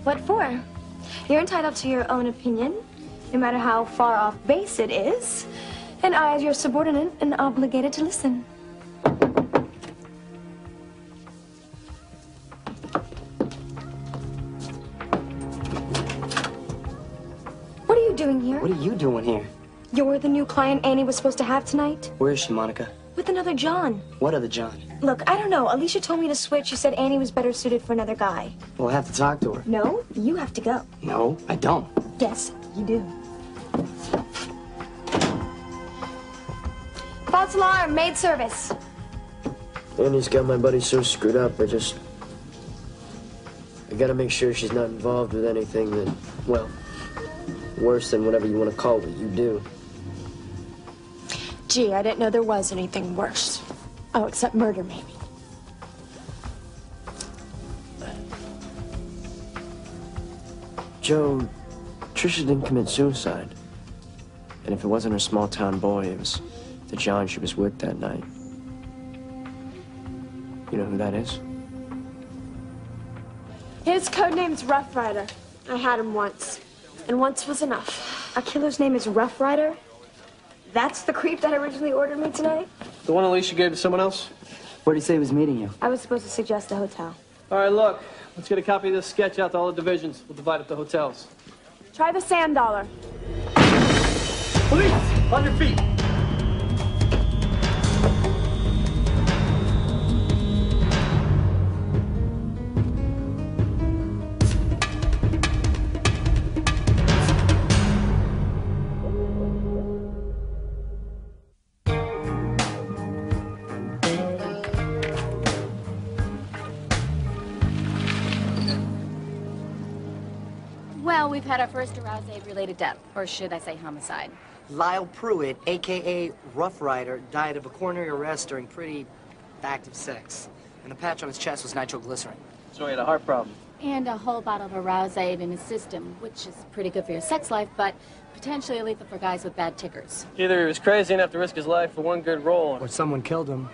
What for? You're entitled to your own opinion, no matter how far off base it is. And I, as your subordinate, am obligated to listen. What are you doing here? What are you doing here? You're the new client Annie was supposed to have tonight? Where is she, Monica? With another John. What other John? Look, I don't know. Alicia told me to switch. She said Annie was better suited for another guy. We'll have to talk to her. No, you have to go. No, I don't. Yes, you do. False alarm, maid service. Annie's got my buddy so screwed up, I gotta make sure she's not involved with anything that, well, worse than whatever you want to call what you do. Gee, I didn't know there was anything worse. Oh, except murder, maybe. Joe, Tricia didn't commit suicide. And if it wasn't her small-town boy, it was the John she was with that night. You know who that is? His code name's Rough Rider. I had him once. And once was enough. A killer's name is Rough Rider? That's the creep that originally ordered me tonight? The one Alicia gave to someone else? Where did he say he was meeting you? I was supposed to suggest a hotel. All right, look. Let's get a copy of this sketch out to all the divisions. We'll divide up the hotels. Try the sand dollar. Police! On your feet! Well, we've had our first arousal-related death, or should I say homicide. Lyle Pruitt, a.k.a. Rough Rider, died of a coronary arrest during pretty active sex. And the patch on his chest was nitroglycerin. So he had a heart problem. And a whole bottle of arousate in his system, which is pretty good for your sex life, but potentially lethal for guys with bad tickers. Either he was crazy enough to risk his life for one good roll, Or someone killed him.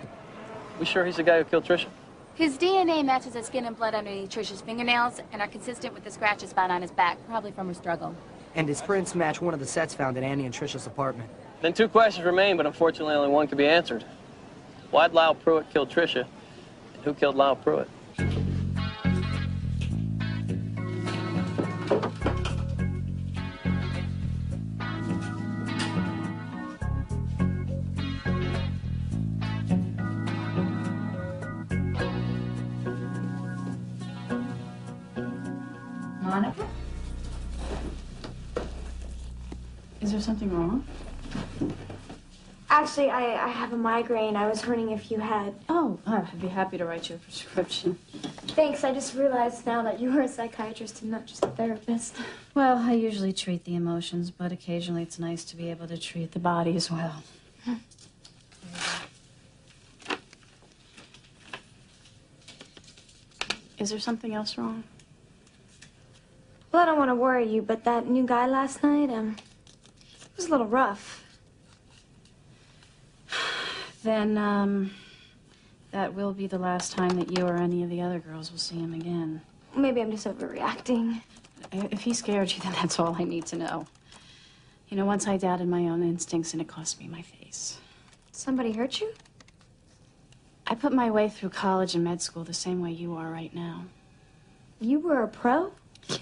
we sure he's the guy who killed Tricia? His DNA matches the skin and blood underneath Tricia's fingernails and are consistent with the scratches found on his back, probably from her struggle. And his prints match one of the sets found at Annie and Tricia's apartment. Then two questions remain, but unfortunately only one can be answered. Why'd Lyle Pruitt kill Tricia? And who killed Lyle Pruitt? Monica? Is there something wrong? Actually, I have a migraine. I was wondering if you had... Oh, I'd be happy to write you a prescription. Thanks. I just realized now that you were a psychiatrist and not just a therapist. Well, I usually treat the emotions, but occasionally it's nice to be able to treat the body as well. Is there something else wrong? Well, I don't want to worry you, but that new guy last night, it was a little rough. Then, that will be the last time that you or any of the other girls will see him again. Maybe I'm just overreacting. If he scared you, then that's all I need to know. You know, once I doubted my own instincts and it cost me my face. Somebody hurt you? I put my way through college and med school the same way you are right now. You were a pro?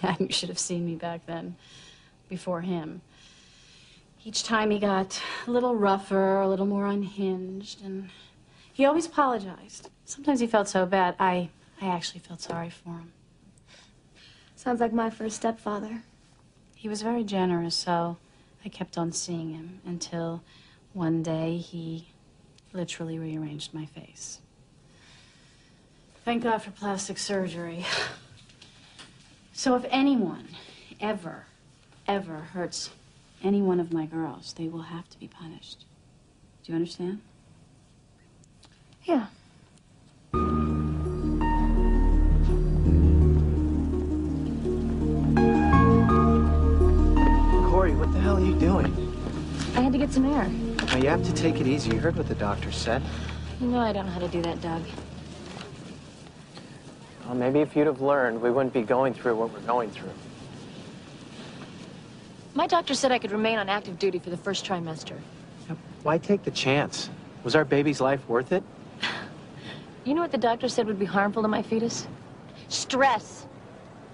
Yeah, you should have seen me back then, before him. Each time he got a little rougher, a little more unhinged, and he always apologized. Sometimes he felt so bad, I actually felt sorry for him. Sounds like my first stepfather. He was very generous, so I kept on seeing him until one day he literally rearranged my face. Thank God for plastic surgery. So if anyone ever hurts any one of my girls, they will have to be punished. Do you understand? Yeah. Corey, what the hell are you doing? I had to get some air. Now, you have to take it easy. You heard what the doctor said. You know I don't know how to do that, Doug. Well, maybe if you'd have learned, we wouldn't be going through what we're going through. My doctor said I could remain on active duty for the first trimester. Why take the chance? Was our baby's life worth it? You know what the doctor said would be harmful to my fetus? Stress.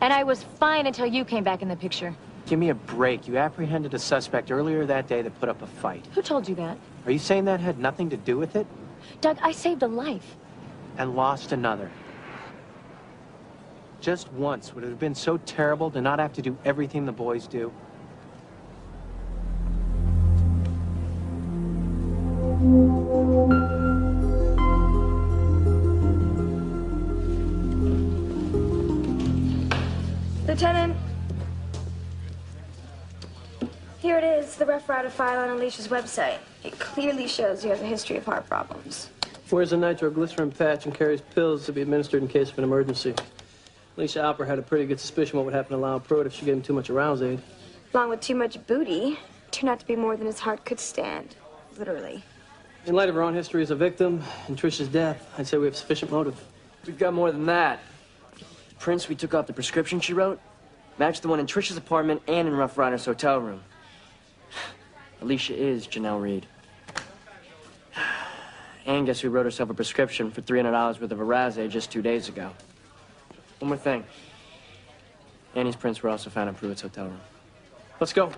And I was fine until you came back in the picture. Give me a break. You apprehended a suspect earlier that day that put up a fight. Who told you that? Are you saying that had nothing to do with it? Doug, I saved a life. And lost another. Just once, would it have been so terrible to not have to do everything the boys do? Lieutenant, here it is, the Rough Rider file on Alicia's website. It clearly shows he has a history of heart problems. Wears a nitroglycerin patch and carries pills to be administered in case of an emergency. Alicia Alper had a pretty good suspicion what would happen to Lyle Pruitt if she gave him too much aroused aid. Along with too much booty, turned out to be more than his heart could stand. Literally. In light of her own history as a victim and Trish's death, I'd say we have sufficient motive. We've got more than that. The prints we took off the prescription she wrote matched the one in Trish's apartment and in Rough Rider's hotel room. Alicia is Janelle Reed. And guess who wrote herself a prescription for $300 worth of Arazade just 2 days ago? One more thing. Annie's prints were also found in Pruitt's hotel room. Let's go.